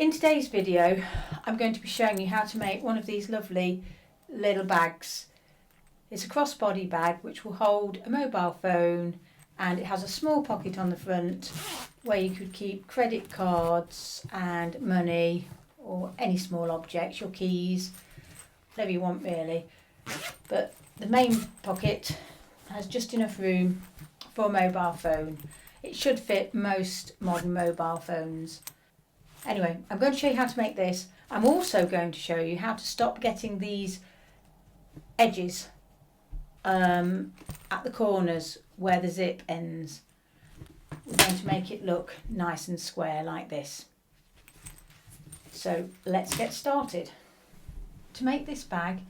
In today's video, I'm going to be showing you how to make one of these lovely little bags. It's a crossbody bag which will hold a mobile phone, and it has a small pocket on the front where you could keep credit cards and money or any small objects, your keys, whatever you want really. But the main pocket has just enough room for a mobile phone. It should fit most modern mobile phones. Anyway, I'm going to show you how to make this. I'm also going to show you how to stop getting these edges at the corners where the zip ends. We're going to make it look nice and square like this. So let's get started. To make this bag,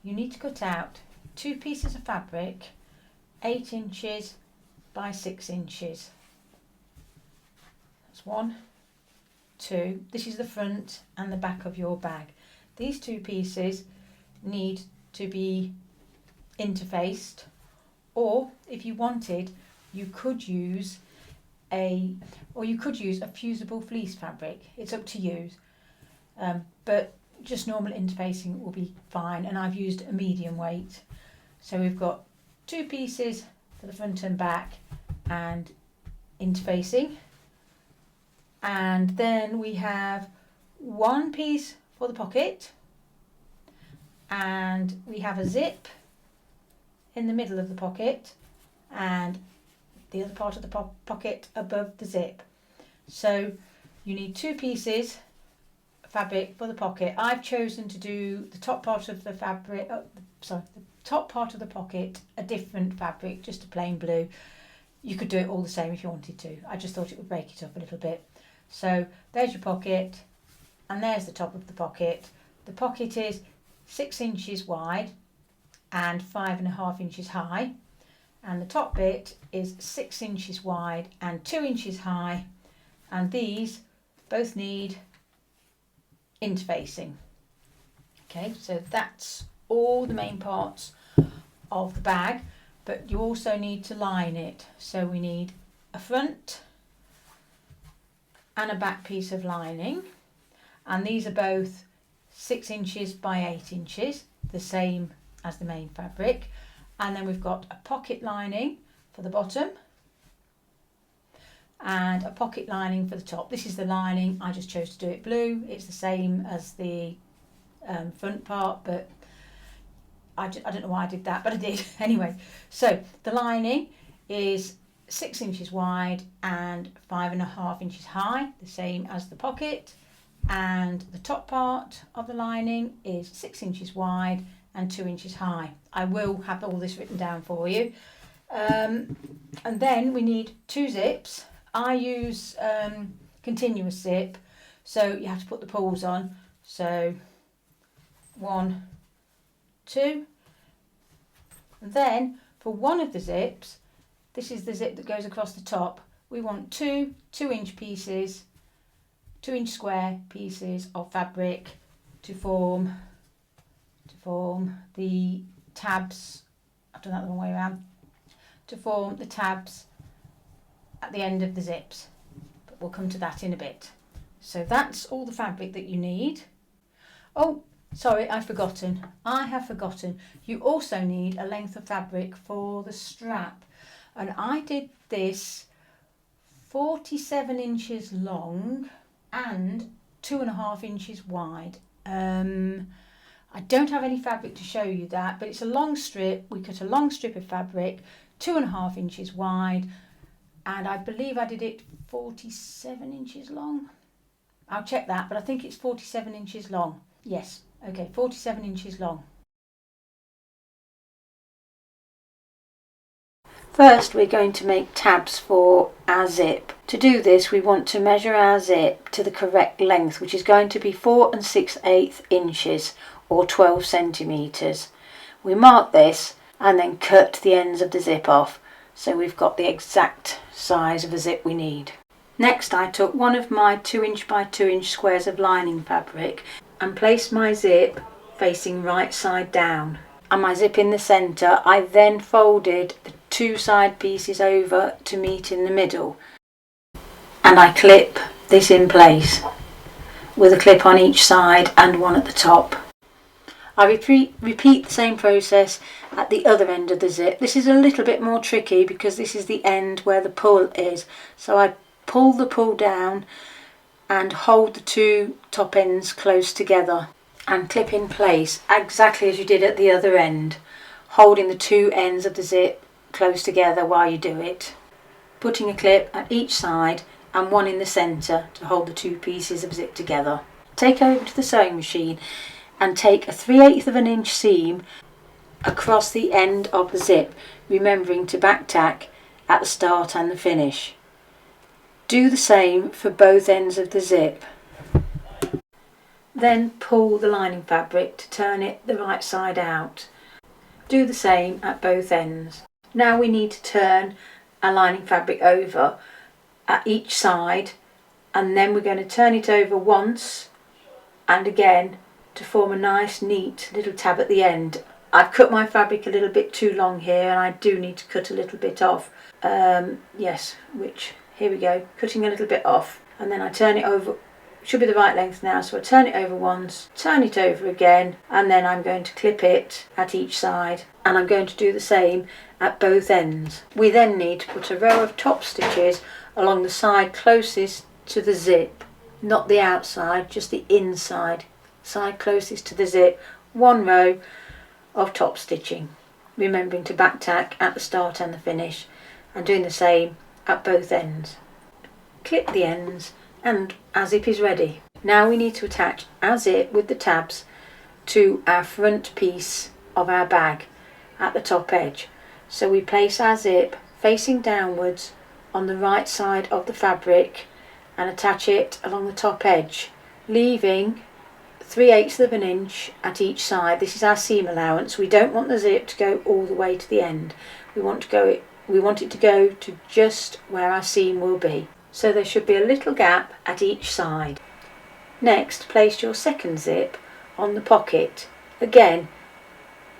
you need to cut out 2 pieces of fabric, 8 inches by 6 inches. That's 1, 2. This is the front and the back of your bag. These 2 pieces need to be interfaced, or if you wanted, you could use a fusible fleece fabric. It's up to you, but just normal interfacing will be fine, and I've used a medium weight. So we've got 2 pieces for the front and back and interfacing, and then we have 1 piece for the pocket, and we have a zip in the middle of the pocket and the other part of the pocket above the zip. So you need 2 pieces of fabric for the pocket. I've chosen to do the top part of the fabric, the top part of the pocket a different fabric, just a plain blue. You could do it all the same if you wanted to. I just thought it would break it up a little bit. So there's your pocket, and there's the top of the pocket. The pocket is 6 inches wide and 5.5 inches high, and the top bit is 6 inches wide and 2 inches high, and these both need interfacing. Okay, so that's all the main parts of the bag, but you also need to line it. So we need a front and a back piece of lining, and these are both 6 inches by 8 inches, the same as the main fabric. And then we've got a pocket lining for the bottom and a pocket lining for the top. This is the lining. I just chose to do it blue. It's the same as the front part, but I don't know why I did that, but I did anyway. So the lining is 6 inches wide and 5.5 inches high, the same as the pocket, and the top part of the lining is 6 inches wide and 2 inches high. I will have all this written down for you. And then we need 2 zips. I use continuous zip, so you have to put the pulls on. So 1, 2. And then for one of the zips, this is the zip that goes across the top, we want 2 2-inch pieces, 2-inch square pieces of fabric to form the tabs. I've done that the wrong way around. To form the tabs at the end of the zips, but we'll come to that in a bit. So that's all the fabric that you need. Oh, sorry, I've forgotten. I have forgotten. You also need a length of fabric for the strap, and I did this 47 inches long and 2.5 inches wide. I don't have any fabric to show you that, but it's a long strip. We cut a long strip of fabric, 2.5 inches wide, and I believe I did it 47 inches long. I'll check that, but I think it's 47 inches long. Yes, okay, 47 inches long. First, we're going to make tabs for our zip. To do this, we want to measure our zip to the correct length, which is going to be 4 6/8 inches or 12 centimetres. We mark this and then cut the ends of the zip off, so we've got the exact size of the zip we need. Next, I took one of my 2-inch by 2-inch squares of lining fabric and placed my zip facing right side down, and my zip in the centre. I then folded the 2 side pieces over to meet in the middle, and I clip this in place. with a clip on each side and one at the top. I repeat the same process at the other end of the zip. This is a little bit more tricky because this is the end where the pull is. So I pull the pull down and hold the two top ends close together and clip in place exactly as you did at the other end, holding the two ends of the zip close together while you do it. Putting a clip at each side and one in the centre to hold the two pieces of zip together. Take over to the sewing machine and take a 3/8 of an inch seam across the end of the zip, remembering to back tack at the start and the finish. Do the same for both ends of the zip. Then pull the lining fabric to turn it the right side out. Do the same at both ends. Now we need to turn our lining fabric over at each side, and then we're going to turn it over once and again to form a nice neat little tab at the end. I've cut my fabric a little bit too long here and I do need to cut a little bit off. Here we go, cutting a little bit off, and then I turn it over. Should be the right length now, so I turn it over once, turn it over again, and then I'm going to clip it at each side, and I'm going to do the same at both ends. We then need to put a row of top stitches along the side closest to the zip, not the outside, just the inside side closest to the zip. One row of top stitching, remembering to back tack at the start and the finish, and doing the same at both ends. Clip the ends and our zip is ready. Now we need to attach our zip with the tabs to our front piece of our bag at the top edge. So we place our zip facing downwards on the right side of the fabric and attach it along the top edge, leaving 3/8 of an inch at each side. This is our seam allowance. We don't want the zip to go all the way to the end. We want it to go to just where our seam will be. So there should be a little gap at each side. Next, place your second zip on the pocket, again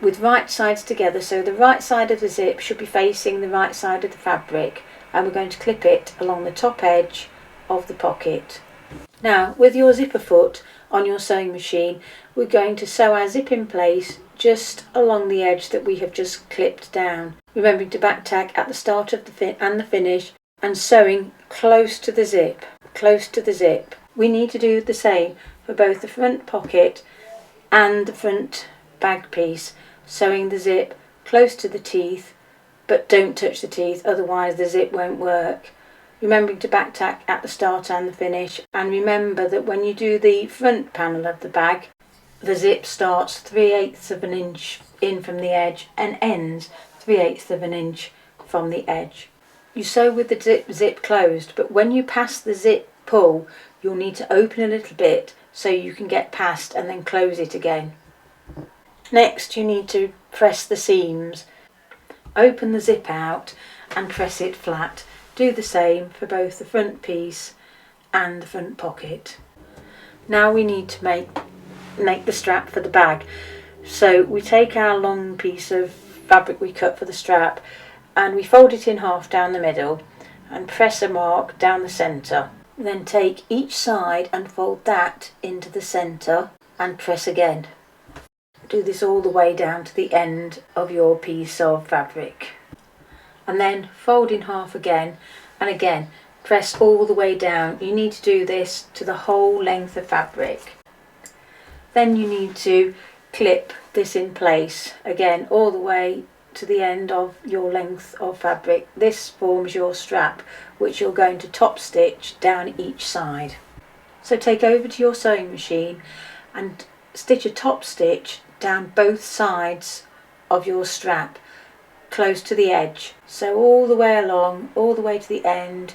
with right sides together, so the right side of the zip should be facing the right side of the fabric, and we're going to clip it along the top edge of the pocket. Now, with your zipper foot on your sewing machine, we're going to sew our zip in place just along the edge that we have just clipped down, remembering to back tack at the start of the finish, and sewing close to the zip, We need to do the same for both the front pocket and the front bag piece, sewing the zip close to the teeth, but don't touch the teeth, otherwise the zip won't work. Remembering to back tack at the start and the finish, and remember that when you do the front panel of the bag, the zip starts 3/8 of an inch in from the edge and ends 3/8 of an inch from the edge. You sew with the zip closed, but when you pass the zip pull, you'll need to open a little bit so you can get past and then close it again. Next, you need to press the seams. Open the zip out and press it flat. Do the same for both the front piece and the front pocket. Now we need to make the strap for the bag. So we take our long piece of fabric we cut for the strap and we fold it in half down the middle and press a mark down the centre. Then take each side and fold that into the centre and press again. Do this all the way down to the end of your piece of fabric. And then fold in half again and again, press all the way down. You need to do this to the whole length of fabric. Then you need to clip this in place again all the way to the end of your length of fabric. This forms your strap, which you're going to top stitch down each side. So take over to your sewing machine and stitch a top stitch down both sides of your strap close to the edge, so all the way along, all the way to the end,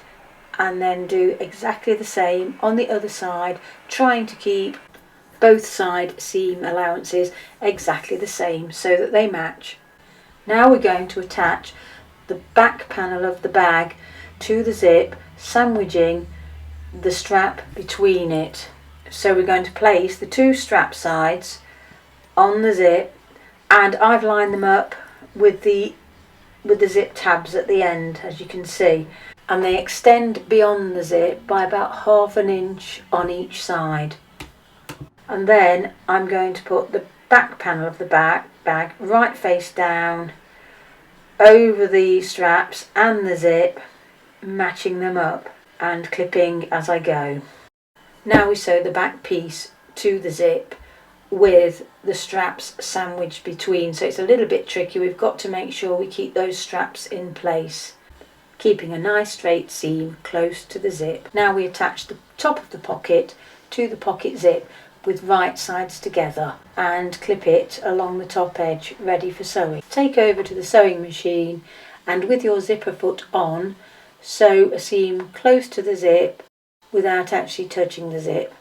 and then do exactly the same on the other side, trying to keep both side seam allowances exactly the same so that they match. Now we're going to attach the back panel of the bag to the zip, sandwiching the strap between it. So we're going to place the two strap sides on the zip, and I've lined them up with the zip tabs at the end, as you can see, and they extend beyond the zip by about 1/2 inch on each side. And then I'm going to put the back panel of the bag right face down over the straps and the zip, matching them up and clipping as I go. Now we sew the back piece to the zip with the straps sandwiched between, so it's a little bit tricky. We've got to make sure we keep those straps in place, keeping a nice straight seam close to the zip. Now we attach the top of the pocket to the pocket zip with right sides together and clip it along the top edge, ready for sewing. Take over to the sewing machine and with your zipper foot on, sew a seam close to the zip without actually touching the zip.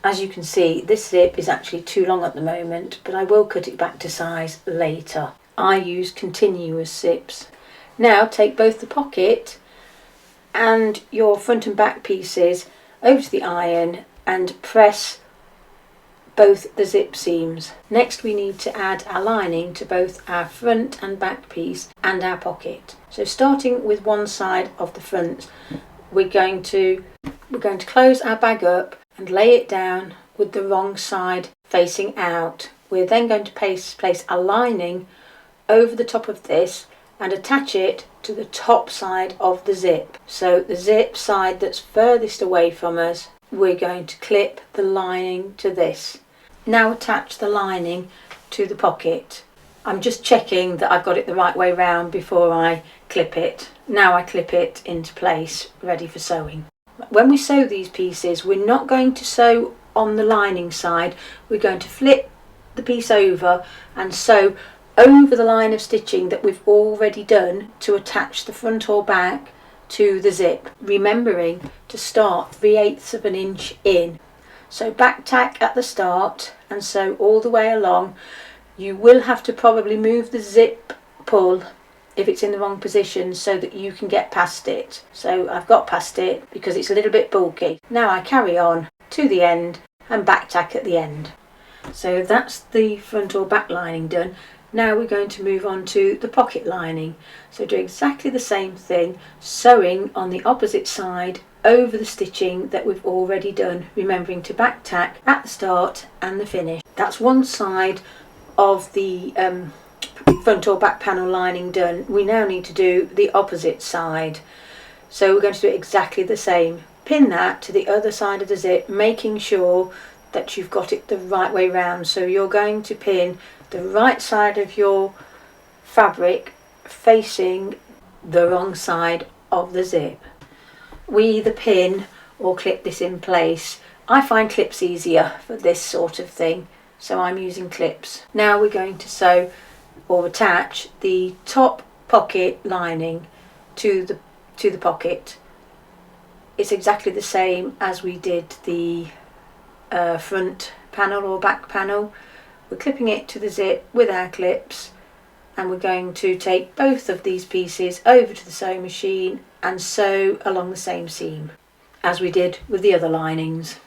As you can see, this zip is actually too long at the moment, but I will cut it back to size later. I use continuous zips. Now take both the pocket and your front and back pieces over to the iron and press both the zip seams. Next we need to add our lining to both our front and back piece and our pocket. So starting with one side of the front, we're going to close our bag up and lay it down with the wrong side facing out. We're then going to place a lining over the top of this and attach it to the top side of the zip. So the zip side that's furthest away from us, we're going to clip the lining to this. Now attach the lining to the pocket. I'm just checking that I've got it the right way round before I clip it. Now I clip it into place, ready for sewing. When we sew these pieces, we're not going to sew on the lining side. We're going to flip the piece over and sew over the line of stitching that we've already done to attach the front or back to the zip, remembering to start 3/8 of an inch in. So back tack at the start and sew all the way along. You will have to probably move the zip pull if it's in the wrong position so that you can get past it. So I've got past it because it's a little bit bulky. Now I carry on to the end and back tack at the end. So that's the front or back lining done. Now we're going to move on to the pocket lining. So do exactly the same thing, sewing on the opposite side over the stitching that we've already done, remembering to back tack at the start and the finish. That's one side of the front or back panel lining done. We now need to do the opposite side. So we're going to do exactly the same. Pin that to the other side of the zip, making sure that you've got it the right way round. So you're going to pin the right side of your fabric facing the wrong side of the zip. We either pin or clip this in place. I find clips easier for this sort of thing, so I'm using clips. Now we're going to sew or attach the top pocket lining to the pocket. It's exactly the same as we did the front panel or back panel. We're clipping it to the zip with our clips, and we're going to take both of these pieces over to the sewing machine and sew along the same seam as we did with the other linings.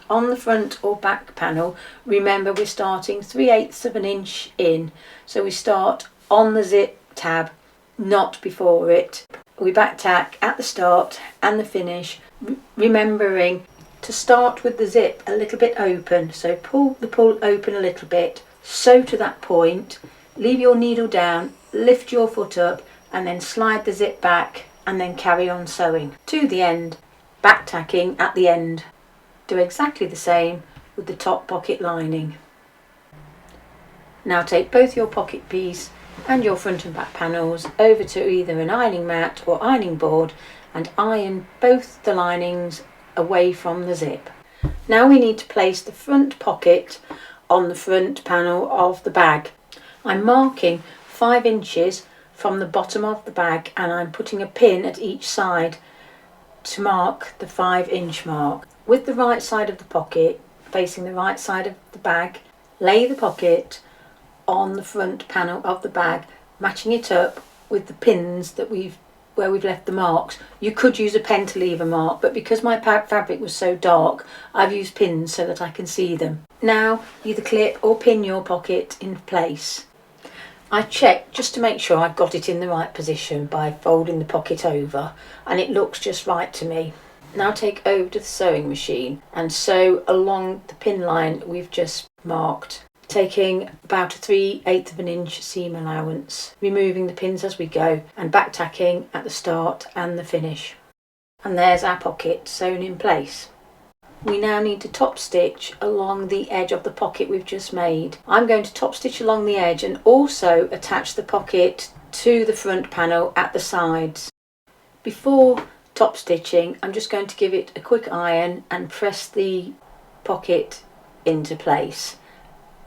On the front or back panel, remember we're starting 3/8 of an inch in, so we start on the zip tab, not before it. We back tack at the start and the finish, remembering to start with the zip a little bit open, so pull the pull open a little bit, sew to that point, leave your needle down, lift your foot up and then slide the zip back and then carry on sewing to the end, back tacking at the end. Do exactly the same with the top pocket lining. Now take both your pocket piece and your front and back panels over to either an ironing mat or ironing board and iron both the linings away from the zip. Now we need to place the front pocket on the front panel of the bag. I'm marking 5 inches from the bottom of the bag and I'm putting a pin at each side to mark the 5-inch mark. With the right side of the pocket facing the right side of the bag, lay the pocket on the front panel of the bag, matching it up with the pins that where we've left the marks. You could use a pen to leave a mark, but because my fabric was so dark, I've used pins so that I can see them. Now either clip or pin your pocket in place. I check just to make sure I've got it in the right position by folding the pocket over, and it looks just right to me. Now take over to the sewing machine and sew along the pin line we've just marked, taking about a 3/8 of an inch seam allowance, removing the pins as we go and back tacking at the start and the finish. And there's our pocket sewn in place. We now need to top stitch along the edge of the pocket we've just made. I'm going to top stitch along the edge and also attach the pocket to the front panel at the sides. Before top stitching, I'm just going to give it a quick iron and press the pocket into place,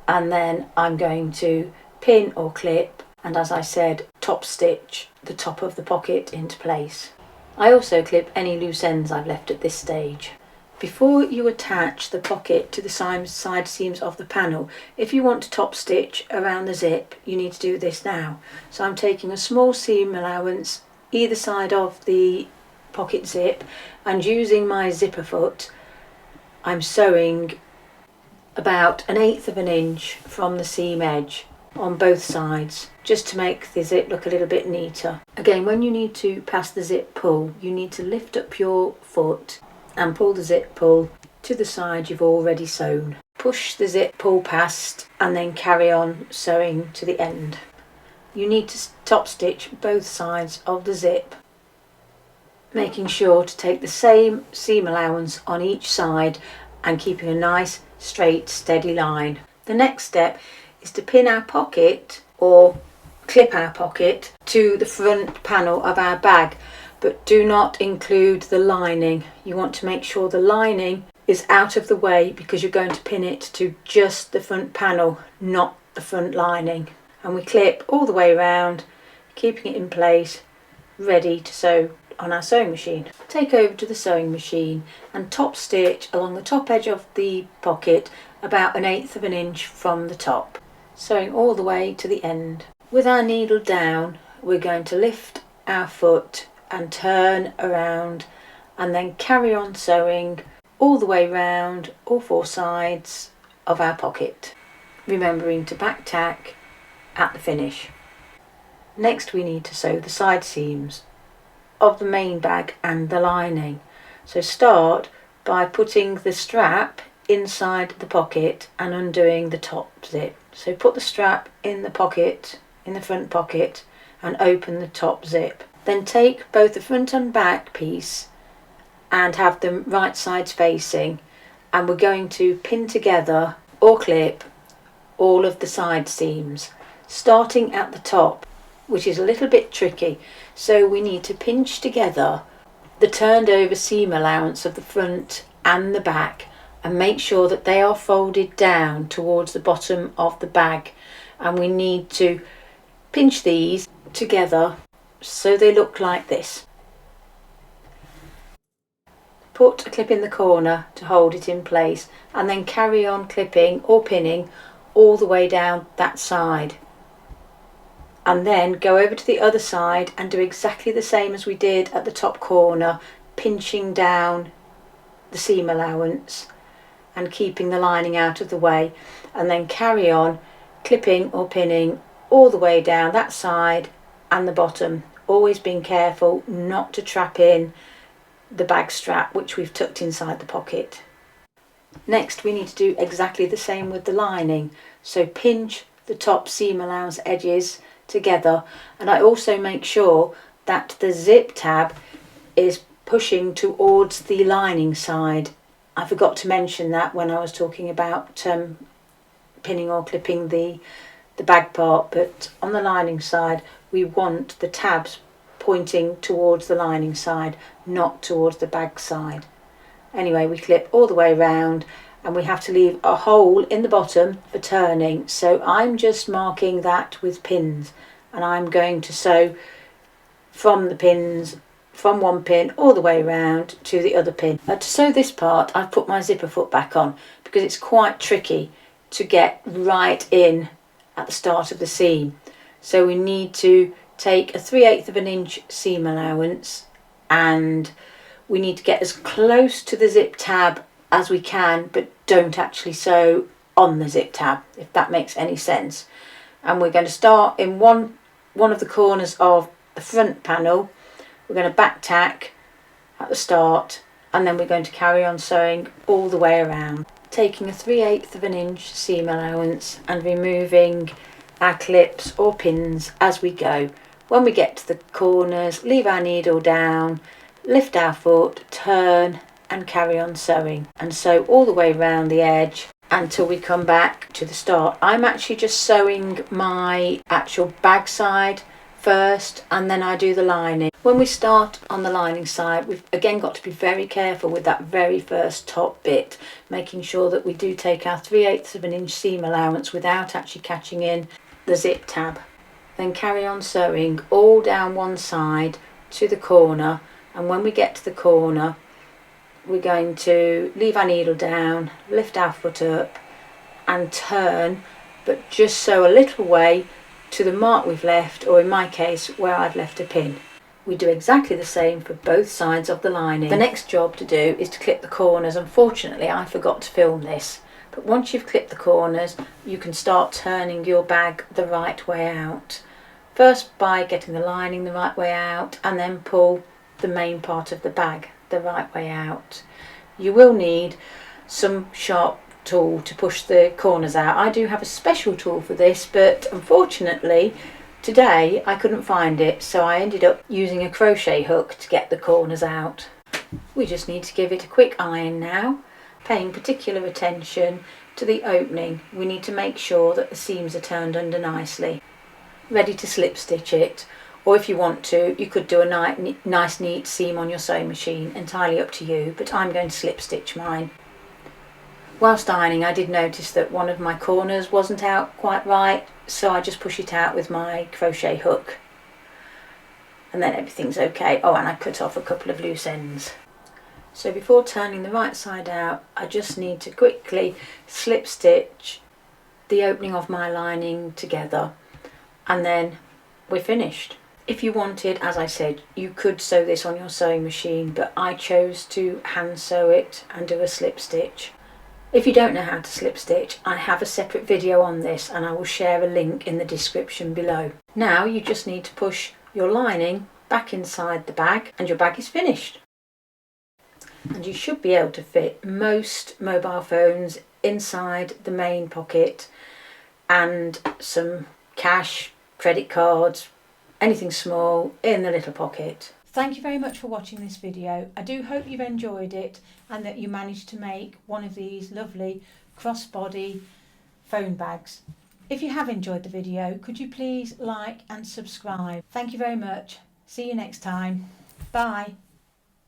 and then I'm going to pin or clip, and as I said, top stitch the top of the pocket into place. I also clip any loose ends I've left at this stage. Before you attach the pocket to the side seams of the panel, if you want to top stitch around the zip, you need to do this now. So I'm taking a small seam allowance either side of the pocket zip, and using my zipper foot, I'm sewing about 1/8 of an inch from the seam edge on both sides, just to make the zip look a little bit neater. Again, when you need to pass the zip pull, you need to lift up your foot and pull the zip pull to the side you've already sewn. Push the zip pull past and then carry on sewing to the end. You need to top stitch both sides of the zip, making sure to take the same seam allowance on each side and keeping a nice straight steady line. The next step is to pin our pocket or clip our pocket to the front panel of our bag, but do not include the lining. You want to make sure the lining is out of the way because you're going to pin it to just the front panel, not the front lining. And we clip all the way around, keeping it in place, ready to sew on our sewing machine. Take over to the sewing machine and top stitch along the top edge of the pocket about 1/8 of an inch from the top, sewing all the way to the end. With our needle down, we're going to lift our foot and turn around and then carry on sewing all the way round all 4 sides of our pocket, remembering to back tack at the finish. Next we need to sew the side seams of the main bag and the lining. So start by putting the strap inside the pocket and undoing the top zip. So put the strap in the pocket, in the front pocket, and open the top zip. Then take both the front and back piece and have them right sides facing, and we're going to pin together or clip all of the side seams, starting at the top, which is a little bit tricky. So we need to pinch together the turned over seam allowance of the front and the back and make sure that they are folded down towards the bottom of the bag, and we need to pinch these together so they look like this. Put a clip in the corner to hold it in place and then carry on clipping or pinning all the way down that side, and then go over to the other side and do exactly the same as we did at the top corner, pinching down the seam allowance and keeping the lining out of the way, and then carry on clipping or pinning all the way down that side and the bottom, always being careful not to trap in the bag strap which we've tucked inside the pocket. Next we need to do exactly the same with the lining, so pinch the top seam allowance edges together, and I also make sure that the zip tab is pushing towards the lining side. I forgot to mention that when I was talking about pinning or clipping the bag part, but on the lining side we want the tabs pointing towards the lining side, not towards the bag side. Anyway, we clip all the way around and we have to leave a hole in the bottom for turning, so I'm just marking that with pins, and I'm going to sew from the pins, from one pin all the way around to the other pin. To sew this part I've put my zipper foot back on because it's quite tricky to get right in at the start of the seam. So we need to take a 3/8 of an inch seam allowance and we need to get as close to the zip tab as we can, but don't actually sew on the zip tab, if that makes any sense. And we're going to start in one of the corners of the front panel. We're going to back tack at the start and then we're going to carry on sewing all the way around, taking a 3/8 of an inch seam allowance and removing our clips or pins as we go. When we get to the corners, leave our needle down, lift our foot, turn and carry on sewing, and sew all the way around the edge until we come back to the start. I'm actually just sewing my actual bag side first, and then I do the lining. When we start on the lining side, we've again got to be very careful with that very first top bit, making sure that we do take our 3/8 of an inch seam allowance without actually catching in the zip tab. Then carry on sewing all down one side to the corner, and when we get to the corner, we're going to leave our needle down, lift our foot up and turn, but just sew a little way to the mark we've left, or in my case where I've left a pin. We do exactly the same for both sides of the lining. The next job to do is to clip the corners. Unfortunately, I forgot to film this, but once you've clipped the corners, you can start turning your bag the right way out. First by getting the lining the right way out, and then pull the main part of the bag the right way out. You will need some sharp tool to push the corners out. I do have a special tool for this, but unfortunately today I couldn't find it, so I ended up using a crochet hook to get the corners out. We just need to give it a quick iron now, paying particular attention to the opening. We need to make sure that the seams are turned under nicely. Ready to slip stitch it, or if you want to, you could do a nice neat seam on your sewing machine, entirely up to you, but I'm going to slip stitch mine. Whilst ironing, I did notice that one of my corners wasn't out quite right, so I just push it out with my crochet hook, and then everything's okay. Oh, and I cut off a couple of loose ends. So before turning the right side out, I just need to quickly slip stitch the opening of my lining together, and then we're finished. If you wanted, as I said, you could sew this on your sewing machine, but I chose to hand sew it and do a slip stitch. If you don't know how to slip stitch, I have a separate video on this, and I will share a link in the description below. Now you just need to push your lining back inside the bag and your bag is finished. And you should be able to fit most mobile phones inside the main pocket, and some cash, credit cards, anything small in the little pocket. Thank you very much for watching this video. I do hope you've enjoyed it and that you managed to make one of these lovely crossbody phone bags. If you have enjoyed the video, could you please like and subscribe? Thank you very much. See you next time. Bye.